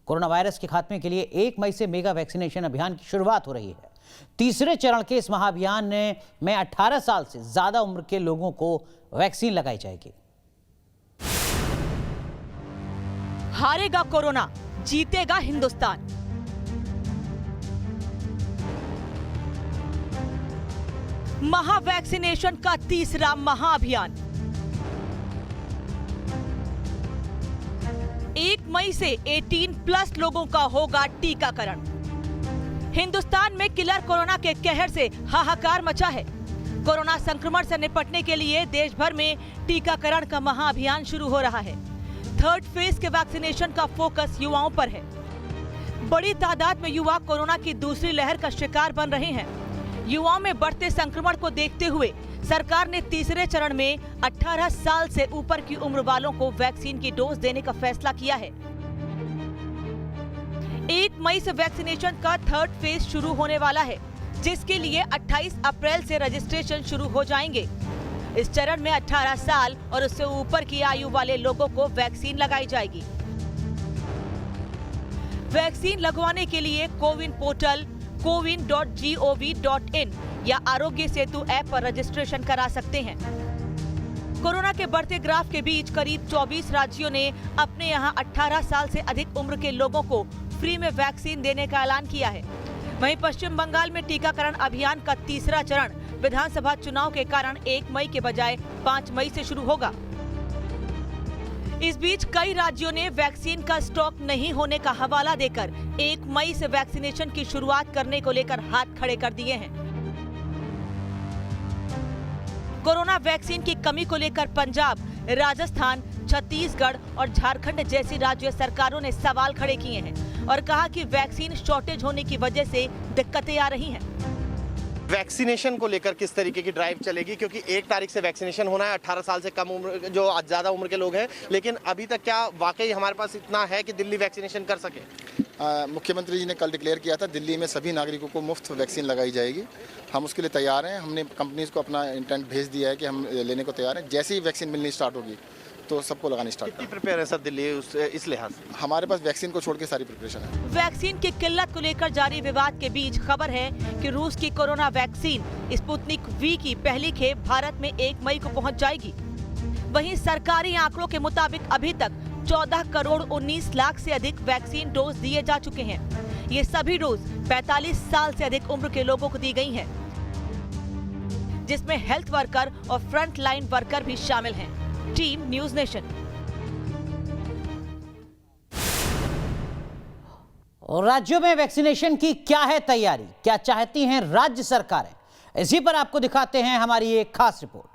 Corona virus के खात्मे के लिए 1 मई से मेगा वैक्सीनेशन अभियान की शुरुआत हो रही है। तीसरे चरण के इस महाअभियान में 18 साल से ज्यादा उम्र के लोगों को वैक्सीन लगाई जाएगी। हारेगा कोरोना, जीतेगा हिंदुस्तान। महा वैक्सीनेशन का तीसरा महाअभियान 1 मई से 18+ लोगों का होगा टीकाकरण। हिंदुस्तान में किलर कोरोना के कहर से हाहाकार मचा है। कोरोना संक्रमण से निपटने के लिए देश भर में टीकाकरण का महाअभियान शुरू हो रहा है। थर्ड फेज के वैक्सीनेशन का फोकस युवाओं पर है। बड़ी तादाद में युवा कोरोना की दूसरी लहर का शिकार बन रहे हैं। युवाओं में बढ़ते संक्रमण को देखते हुए सरकार ने तीसरे चरण में 18 साल से ऊपर की उम्र वालों को वैक्सीन की डोज देने का फैसला किया है। 1 मई से वैक्सीनेशन का थर्ड फेज शुरू होने वाला है, जिसके लिए 28 अप्रैल से रजिस्ट्रेशन शुरू हो जाएंगे। इस चरण में 18 साल और उससे ऊपर की आयु वाले लोगों को वैक्सीन लगाई जाएगी। वैक्सीन लगवाने के लिए कोविन पोर्टल cowin.gov.in या आरोग्य सेतु ऐप पर रजिस्ट्रेशन करा सकते हैं। कोरोना के बढ़ते ग्राफ के बीच करीब 24 राज्यों ने अपने यहां 18 साल से अधिक उम्र के लोगों को फ्री में वैक्सीन देने का ऐलान किया है। वहीं पश्चिम बंगाल में टीकाकरण अभियान का तीसरा चरण विधानसभा चुनाव के कारण 1 मई के बजाय 5 मई से शुरू होगा। इस बीच कई राज्यों ने वैक्सीन का स्टॉक नहीं होने का हवाला देकर 1 मई से वैक्सीनेशन की शुरुआत करने को लेकर हाथ खड़े कर दिए हैं। कोरोना वैक्सीन की कमी को लेकर पंजाब, राजस्थान, छत्तीसगढ़ और झारखंड जैसी राज्य सरकारों ने सवाल खड़े किए हैं और कहा कि वैक्सीन शॉर्टेज होने की वजह से दिक्कतें आ रही हैं। वैक्सीनेशन को लेकर किस तरीके की ड्राइव चलेगी, क्योंकि 1 तारीख से वैक्सीनेशन होना है। 18 साल से कम उम्र जो ज़्यादा उम्र के लोग हैं, लेकिन अभी तक क्या वाकई हमारे पास इतना है कि दिल्ली वैक्सीनेशन कर सके? मुख्यमंत्री जी ने कल डिक्लेयर किया था दिल्ली में सभी नागरिकों को मुफ्त वैक्सीन लगाई जाएगी। हम उसके लिए तैयार हैं। हमने कंपनीज को अपना इंटेंट भेज दिया है कि हम लेने को तैयार हैं। जैसे ही वैक्सीन मिलनी स्टार्ट होगी तो सबको लगानी स्टार्ट। कितनी प्रिपेयर है सर दिल्ली इस लिहाज से? हमारे पास वैक्सीन को छोड़ के सारी प्रिपरेशन है। वैक्सीन की किल्लत को लेकर जारी विवाद के बीच खबर है कि रूस की कोरोना वैक्सीन स्पुतनिक वी की पहली खेप भारत में 1 मई को पहुंच जाएगी। वहीं सरकारी आंकड़ों के मुताबिक अभी तक 14 करोड़ 19 लाख से अधिक वैक्सीन डोज दिए जा चुके हैं। ये सभी डोज 45 साल से अधिक उम्र के लोगों को दी गई हैं, जिसमें हेल्थ वर्कर और फ्रंट लाइन वर्कर भी शामिल हैं। Team news nation. और राज्यों में वैक्सीनेशन की क्या है तैयारी, क्या चाहती हैं राज्य सरकारें, इसी पर आपको दिखाते हैं हमारी एक खास रिपोर्ट।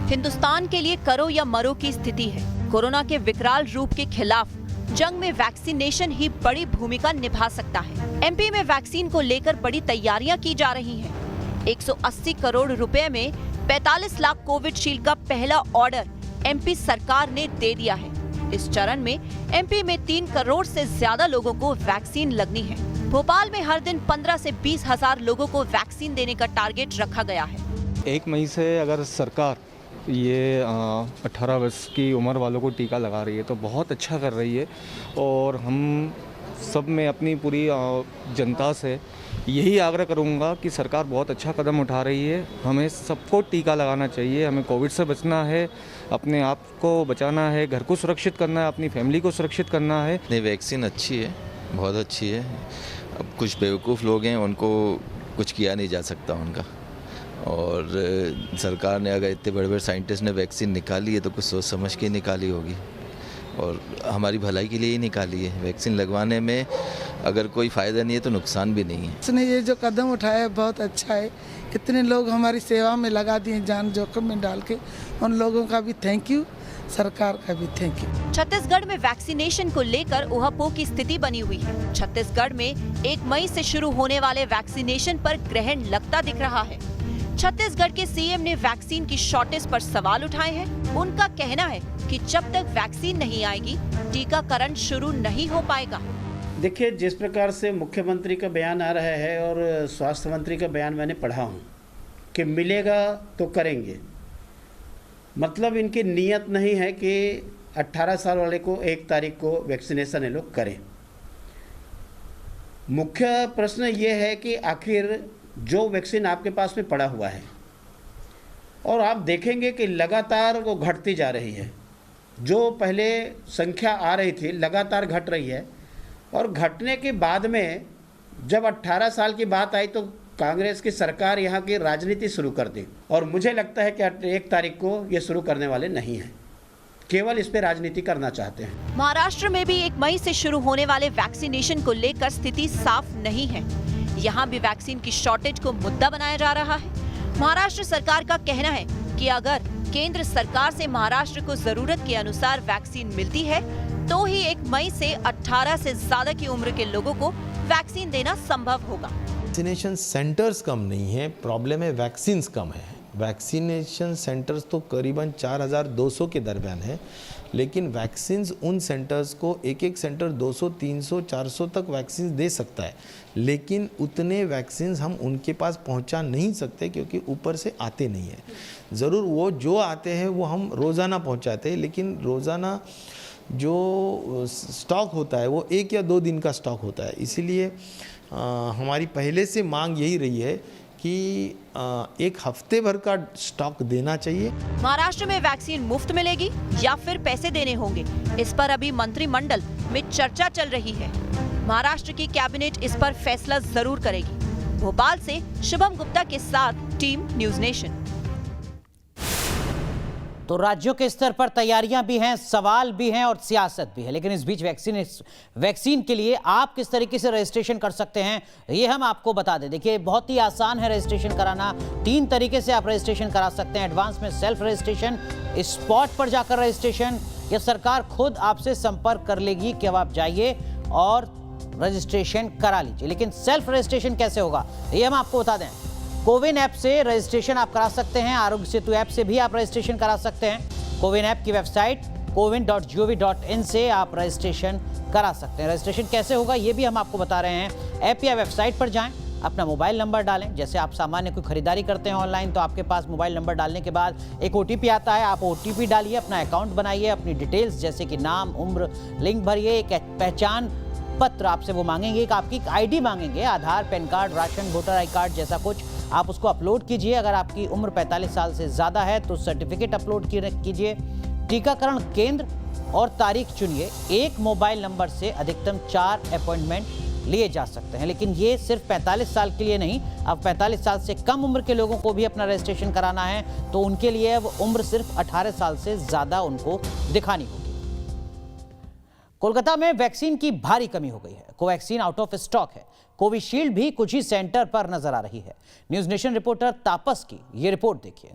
हिंदुस्तान के लिए करो या मरो की स्थिति है। कोरोना के विकराल रूप के खिलाफ जंग में वैक्सीनेशन ही बड़ी भूमिका निभा सकता है। एमपी में वैक्सीन को लेकर बड़ी तैयारियां की जा रही हैं। 180 करोड़ रुपए में 45 लाख कोविडशील्ड का पहला ऑर्डर एमपी सरकार ने दे दिया है। इस चरण में एमपी में 3 करोड़ से ज्यादा लोगों को वैक्सीन लगनी है। भोपाल में हर दिन 15 से 20 हजार लोगों को वैक्सीन देने का टारगेट रखा गया है। 1 मई से अगर सरकार ये 18 वर्ष की उम्र वालों को टीका लगा रही है तो बहुत अच्छा कर रही है। और हम सब में अपनी पूरी जनता से यही आग्रह करूंगा कि सरकार बहुत अच्छा कदम उठा रही है। हमें सबको टीका लगाना चाहिए। हमें कोविड से बचना है, अपने आप को बचाना है, घर को सुरक्षित करना है, अपनी फैमिली को सुरक्षित करना है। नहीं, वैक्सीन अच्छी है, बहुत अच्छी है। अब कुछ बेवकूफ़ लोग हैं, उनको कुछ किया नहीं जा सकता उनका। और सरकार ने अगर इतने बड़े बड़े साइंटिस्ट ने वैक्सीन निकाली है तो कुछ सोच समझ के निकाली होगी और हमारी भलाई के लिए ही निकाली है। वैक्सीन लगवाने में अगर कोई फ़ायदा नहीं है तो नुकसान भी नहीं है। उसने ये जो कदम उठाया है बहुत अच्छा है। इतने लोग हमारी सेवा में लगा दिए, जान जोखिम में डाल के। उन लोगों का भी थैंक यू, सरकार का भी थैंक यू। छत्तीसगढ़ में वैक्सीनेशन को लेकर ऊहापोह की स्थिति बनी हुई है। छत्तीसगढ़ में 1 मई से शुरू होने वाले वैक्सीनेशन पर ग्रहण लगता दिख रहा है। छत्तीसगढ़ के सीएम ने वैक्सीन की शॉर्टेज पर सवाल उठाए हैं। उनका कहना है कि जब तक वैक्सीन नहीं आएगी टीकाकरण शुरू नहीं हो पाएगा। देखिए, जिस प्रकार से मुख्यमंत्री का बयान आ रहा है और स्वास्थ्य मंत्री का बयान मैंने पढ़ा हूँ कि मिलेगा तो करेंगे, मतलब इनकी नीयत नहीं है कि 18 साल वाले को 1 तारीख को वैक्सीनेशन ये लोग करें। मुख्य प्रश्न ये है कि आखिर जो वैक्सीन आपके पास में पड़ा हुआ है और आप देखेंगे कि लगातार वो घटती जा रही है, जो पहले संख्या आ रही थी लगातार घट रही है, और घटने के बाद में जब 18 साल की बात आई तो कांग्रेस की सरकार यहाँ की राजनीति शुरू कर दी, और मुझे लगता है कि 1 तारीख को ये शुरू करने वाले नहीं हैं, केवल इस पे राजनीति करना चाहते हैं। महाराष्ट्र में भी 1 मई से शुरू होने वाले वैक्सीनेशन को लेकर स्थिति साफ नहीं है। यहाँ भी वैक्सीन की शॉर्टेज को मुद्दा बनाया जा रहा है। महाराष्ट्र सरकार का कहना है कि अगर केंद्र सरकार से महाराष्ट्र को जरूरत के अनुसार वैक्सीन मिलती है तो ही 1 मई से 18 से ज्यादा की उम्र के लोगों को वैक्सीन देना संभव होगा। वैक्सीनेशन सेंटर्स कम नहीं है, प्रॉब्लम है वैक्सीन कम है। वैक्सीनेशन सेंटर्स तो करीबन 4200 के दरमियान है, लेकिन वैक्सीन्स उन सेंटर्स को एक सेंटर 200, 300, 400 तक वैक्सीन दे सकता है, लेकिन उतने वैक्सीन्स हम उनके पास पहुंचा नहीं सकते क्योंकि ऊपर से आते नहीं हैं। ज़रूर वो जो आते हैं वो हम रोज़ाना पहुंचाते हैं, लेकिन रोज़ाना जो स्टॉक होता है वो 1 या 2 दिन का स्टॉक होता है। इसीलिए हमारी पहले से मांग यही रही है कि 1 हफ्ते भर का स्टॉक देना चाहिए। महाराष्ट्र में वैक्सीन मुफ्त मिलेगी या फिर पैसे देने होंगे, इस पर अभी मंत्रिमंडल में चर्चा चल रही है। महाराष्ट्र की कैबिनेट इस पर फैसला जरूर करेगी। भोपाल से शुभम गुप्ता के साथ टीम न्यूज़ नेशन। तो राज्यों के स्तर पर तैयारियां भी हैं, सवाल भी हैं और सियासत भी है, लेकिन इस बीच वैक्सीन के लिए आप किस तरीके से रजिस्ट्रेशन कर सकते हैं ये हम आपको बता दें। देखिए, बहुत ही आसान है रजिस्ट्रेशन कराना। 3 तरीके से आप रजिस्ट्रेशन करा सकते हैं। एडवांस में सेल्फ रजिस्ट्रेशन, स्पॉट पर जाकर रजिस्ट्रेशन, या सरकार खुद आपसे संपर्क कर लेगी कि अब आप जाइए और रजिस्ट्रेशन करा लीजिए। लेकिन सेल्फ रजिस्ट्रेशन कैसे होगा ये हम आपको बता दें। कोविन ऐप से रजिस्ट्रेशन आप करा सकते हैं। आरोग्य सेतु ऐप से भी आप रजिस्ट्रेशन करा सकते हैं। कोविन ऐप की वेबसाइट cowin.gov.in से आप रजिस्ट्रेशन करा सकते हैं। रजिस्ट्रेशन कैसे होगा ये भी हम आपको बता रहे हैं। ऐप या वेबसाइट पर जाएं, अपना मोबाइल नंबर डालें। जैसे आप सामान्य कोई खरीदारी करते हैं ऑनलाइन तो आपके पास मोबाइल नंबर डालने के बाद एक OTP आता है। आप OTP डालिए, अपना अकाउंट बनाइए, अपनी डिटेल्स जैसे कि नाम, उम्र, लिंग भरिए। एक पहचान पत्र आपसे वो मांगेंगे, एक आपकी ID मांगेंगे, Aadhaar, PAN card, ration, voter I card जैसा कुछ। आप उसको अपलोड कीजिए। अगर आपकी उम्र 45 साल से ज़्यादा है तो सर्टिफिकेट अपलोड कीजिए। टीकाकरण केंद्र और तारीख चुनिए। एक मोबाइल नंबर से अधिकतम 4 अपॉइंटमेंट लिए जा सकते हैं, लेकिन ये सिर्फ 45 साल के लिए नहीं। अब 45 साल से कम उम्र के लोगों को भी अपना रजिस्ट्रेशन कराना है तो उनके लिए अब उम्र सिर्फ 18 साल से ज़्यादा उनको दिखानी होगी। कोलकाता में वैक्सीन की भारी कमी हो गई है। कोवैक्सीन आउट ऑफ स्टॉक है। कोविशील्ड भी कुछ ही सेंटर पर नजर आ रही है। न्यूज़ नेशन रिपोर्टर तापस की ये रिपोर्ट देखिए।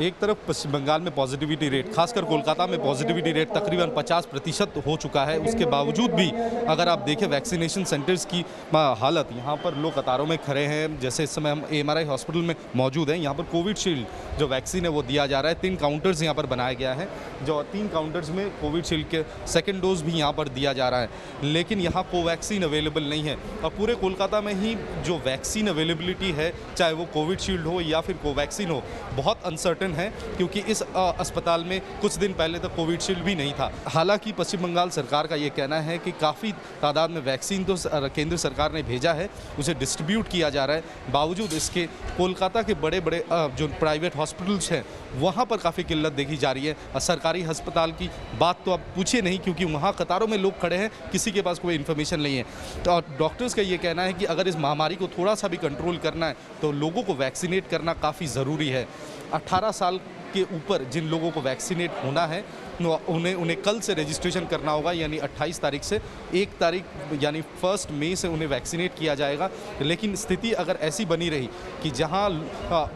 एक तरफ पश्चिम बंगाल में पॉजिटिविटी रेट, खासकर कोलकाता में पॉजिटिविटी रेट तकरीबन 50% हो चुका है। उसके बावजूद भी अगर आप देखें वैक्सीनेशन सेंटर्स की हालत, यहाँ पर लोग कतारों में खड़े हैं। जैसे इस समय हम AMRI हॉस्पिटल में मौजूद हैं। यहाँ पर कोविशील्ड जो वैक्सीन है वो दिया जा रहा है। 3 काउंटर्स यहाँ पर बनाया गया है, जो 3 काउंटर्स में कोविशील्ड के 2nd डोज भी यहाँ पर दिया जा रहा है। लेकिन यहाँ कोवैक्सीन अवेलेबल नहीं है। और पूरे कोलकाता में ही जो वैक्सीन अवेलेबिलिटी है, चाहे वो कोविशील्ड हो या फिर कोवैक्सीन हो, बहुत अनसर्टन है, क्योंकि इस अस्पताल में कुछ दिन पहले तक कोविशील्ड भी नहीं था। हालांकि पश्चिम बंगाल सरकार का ये कहना है कि काफ़ी तादाद में वैक्सीन तो केंद्र सरकार ने भेजा है, उसे डिस्ट्रीब्यूट किया जा रहा है। बावजूद इसके कोलकाता के बड़े बड़े जो प्राइवेट हॉस्पिटल्स हैं वहाँ पर काफ़ी किल्लत देखी जा रही है। सरकारी अस्पताल की बात तो आप पूछिए नहीं, क्योंकि वहाँ कतारों में लोग खड़े हैं, किसी के पास कोई इन्फॉर्मेशन नहीं है। तो डॉक्टर्स का ये कहना है कि अगर इस महामारी को थोड़ा सा भी कंट्रोल करना है तो लोगों को वैक्सीनेट करना काफ़ी ज़रूरी है। 18 साल के ऊपर जिन लोगों को वैक्सीनेट होना है उन्हें कल से रजिस्ट्रेशन करना होगा, यानी 28 तारीख से 1 तारीख यानी 1 मई से उन्हें वैक्सीनेट किया जाएगा। लेकिन स्थिति अगर ऐसी बनी रही कि जहां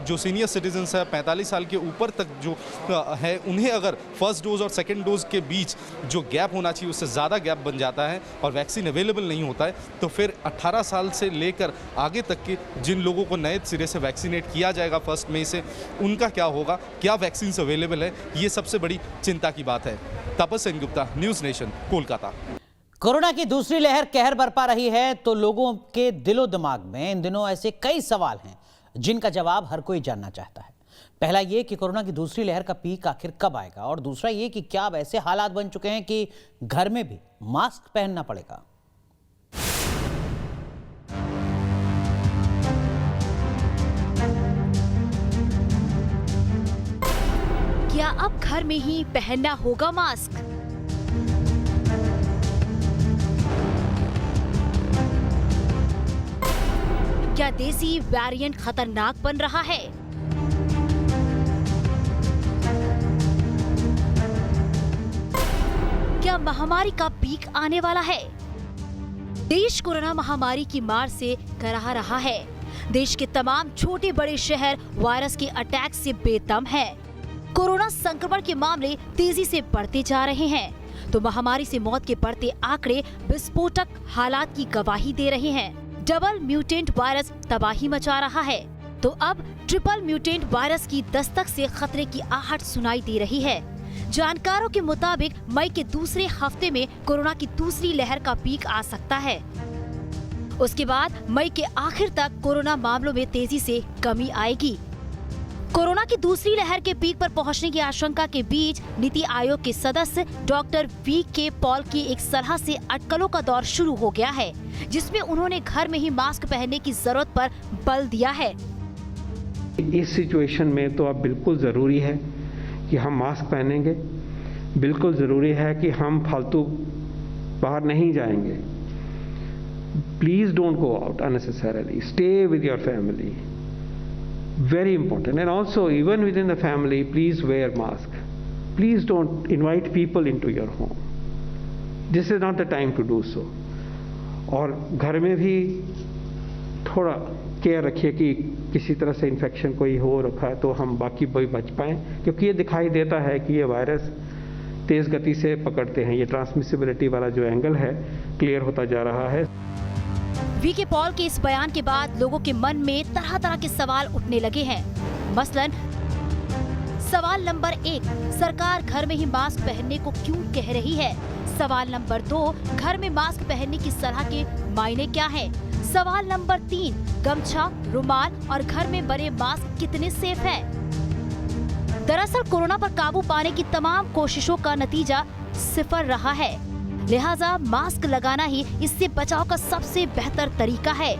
जो सीनियर सिटीजन्स है 45 साल के ऊपर तक जो है, उन्हें अगर 1st डोज और 2nd डोज के बीच जो गैप होना चाहिए उससे ज़्यादा गैप बन जाता है और वैक्सीन अवेलेबल नहीं होता है, तो फिर 18 साल से लेकर आगे तक के जिन लोगों को नए सिरे से वैक्सीनेट किया जाएगा 1 मई से, उनका क्या होगा, क्या वैक्सीन अवेलेबल है, ये सबसे बड़ी चिंता की बात है। Tapas Sen Gupta, news nation, Kolkata. Corona की दूसरी लहर कहर बरपा रही है तो लोगों के दिलो दिमाग में इन दिनों ऐसे कई सवाल हैं जिनका जवाब हर कोई जानना चाहता है। पहला ये कि कोरोना की दूसरी लहर का पीक आखिर कब आएगा, और दूसरा ये कि क्या अब ऐसे हालात बन चुके हैं कि घर में भी मास्क पहनना पड़ेगा। क्या अब घर में ही पहनना होगा मास्क? क्या देसी वेरिएंट खतरनाक बन रहा है? क्या महामारी का पीक आने वाला है? देश कोरोना महामारी की मार से कराह रहा है। देश के तमाम छोटे बड़े शहर वायरस के अटैक से बेदम हैं। कोरोना संक्रमण के मामले तेजी से बढ़ते जा रहे हैं, तो महामारी से मौत के बढ़ते आंकड़े विस्फोटक हालात की गवाही दे रहे हैं। डबल म्यूटेंट वायरस तबाही मचा रहा है, तो अब ट्रिपल म्यूटेंट वायरस की दस्तक से खतरे की आहट सुनाई दे रही है। जानकारों के मुताबिक मई के दूसरे हफ्ते में कोरोना की दूसरी लहर का पीक आ सकता है। उसके बाद मई के आखिर तक कोरोना मामलों में तेजी से कमी आएगी। कोरोना की दूसरी लहर के पीक पर पहुंचने की आशंका के बीच नीति आयोग के सदस्य डॉक्टर वी.के. पॉल की एक सलाह से अटकलों का दौर शुरू हो गया है, जिसमें उन्होंने घर में ही मास्क पहनने की जरूरत पर बल दिया है। इस सिचुएशन में तो अब बिल्कुल ज़रूरी है कि हम मास्क पहनेंगे। बिल्कुल ज़रूरी है कि हम फालतू बाहर नहीं जाएंगे। Please don't go out unnecessarily, stay with your family, very important. And also even within the family, please wear mask. Please don't invite people into your home. This is not the time to do so. और घर में भी थोड़ा care रखिए कि किसी तरह से इन्फेक्शन कोई हो रखा है तो हम बाकी भी बच पाएं, क्योंकि ये दिखाई देता है कि ये वायरस तेज गति से पकड़ते हैं। ये ट्रांसमिसिबिलिटी वाला जो एंगल है क्लियर होता जा रहा है। वी.के. पॉल के इस बयान के बाद लोगों के मन में तरह तरह के सवाल उठने लगे हैं। मसलन सवाल नंबर 1, सरकार घर में ही मास्क पहनने को क्यों कह रही है? सवाल नंबर 2, घर में मास्क पहनने की सलाह के मायने क्या हैं? सवाल नंबर 3, गमछा, रुमाल और घर में बने मास्क कितने सेफ है? दरअसल कोरोना पर काबू पाने की तमाम कोशिशों का नतीजा सिफर रहा है, लिहाजा मास्क लगाना ही इससे बचाव का सबसे बेहतर तरीका है।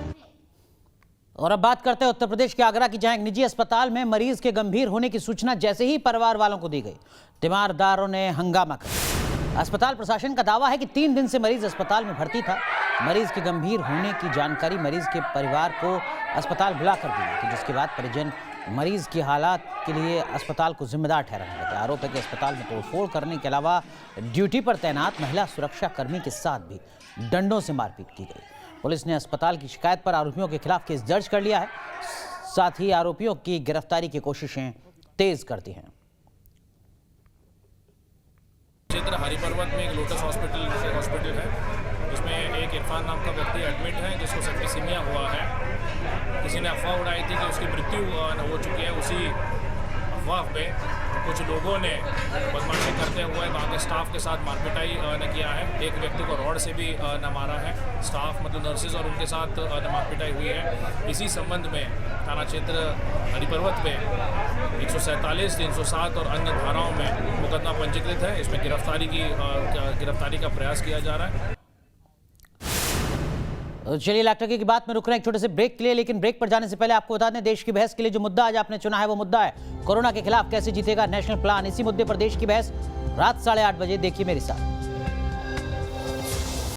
और अब बात करते हैं उत्तर प्रदेश के आगरा की, जहां एक निजी अस्पताल में मरीज के गंभीर होने की सूचना जैसे ही परिवार वालों को दी गई, तीमारदारों ने हंगामा कर दिया। अस्पताल प्रशासन का दावा है कि 3 दिन से मरीज अस्पताल में भर्ती था। मरीज के गंभीर होने की जानकारी मरीज के परिवार को अस्पताल बुलाकर दी गई थी, जिसके बाद परिजन मरीज की हालात के लिए अस्पताल को जिम्मेदार ठहराने लगे। आरोप है कि अस्पताल में तोड़फोड़ करने के अलावा ड्यूटी पर तैनात महिला सुरक्षा कर्मी के साथ भी डंडों से मारपीट की गई। पुलिस ने अस्पताल की शिकायत पर आरोपियों के खिलाफ केस दर्ज कर लिया है, साथ ही आरोपियों की गिरफ्तारी की कोशिशें तेज कर दी हैं। क्षेत्र हरिपर्वत में एक लोटस हॉस्पिटल है, जिसमें एक इरफान नाम का व्यक्ति एडमिट है जिसको सेप्टिसीमिया हुआ है। किसी ने अफवाह उड़ाई थी कि उसकी मृत्यु हो चुकी है। उसी अफवाह पे कुछ लोगों ने बदमाशी करते हुए वहाँ के स्टाफ के साथ मारपिटाई न किया है। एक व्यक्ति को रॉड से भी न मारा है। स्टाफ मतलब नर्सेज और उनके साथ न मारपिटाई हुई है। इसी संबंध में थाना क्षेत्र हरिपर्वत पे 147, 307 और अन्य धाराओं में मुकदमा पंजीकृत है। इसमें गिरफ्तारी का प्रयास किया जा रहा है। चलिए इलेक्ट्रिक की बात में रुक रहे हैं एक छोटे से ब्रेक के लिए, लेकिन ब्रेक पर जाने से पहले आपको बता दें देश की बहस के लिए जो मुद्दा आज आपने चुना है वो मुद्दा है कोरोना के खिलाफ कैसे जीतेगा नेशनल प्लान। इसी मुद्दे पर देश की बहस रात 8:30 बजे देखिए मेरे साथ।